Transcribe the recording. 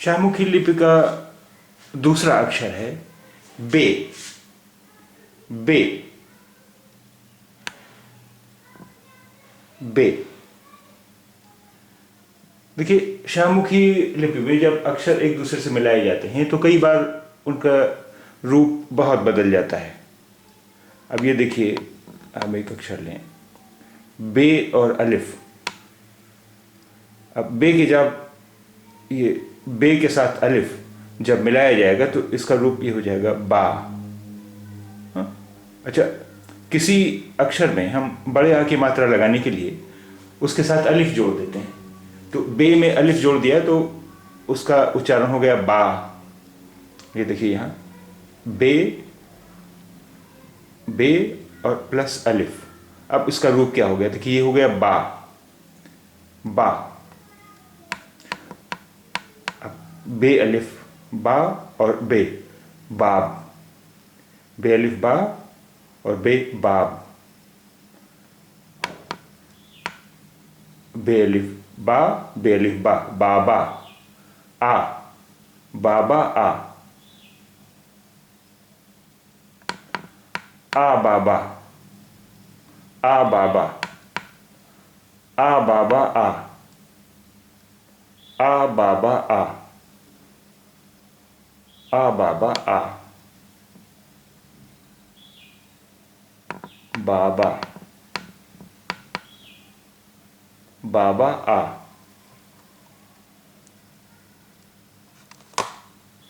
शाहमुखी लिपि का दूसरा अक्षर है बे। बे बे देखिए, शाहमुखी लिपि में जब अक्षर एक दूसरे से मिलाए जाते हैं तो कई बार उनका रूप बहुत बदल जाता है। अब ये देखिए, हम एक अक्षर लें, बे और अलिफ। अब बे के जब ये बे के साथ अलिफ जब मिलाया जाएगा तो इसका रूप ये हो जाएगा बा। हाँ? अच्छा, किसी अक्षर में हम बड़े आ की मात्रा लगाने के लिए उसके साथ अलिफ जोड़ देते हैं, तो बे में अलिफ जोड़ दिया तो उसका उच्चारण हो गया बा। ये देखिए यहाँ बे, बे और प्लस अलिफ। अब इसका रूप क्या हो गया? देखिए, ये हो गया बा। बा, अब बे अलिफ बा और बे, बाब। बे अलिफ बा और बे, बाब। बे अलिफ बा, बे अलिफ बा, बाबा। आ, बाबा आ। आ बाबा, आ बाबा, आ बाबा आ, आ बाबा आ, आ बाबा आ, बाबा, बाबा आ।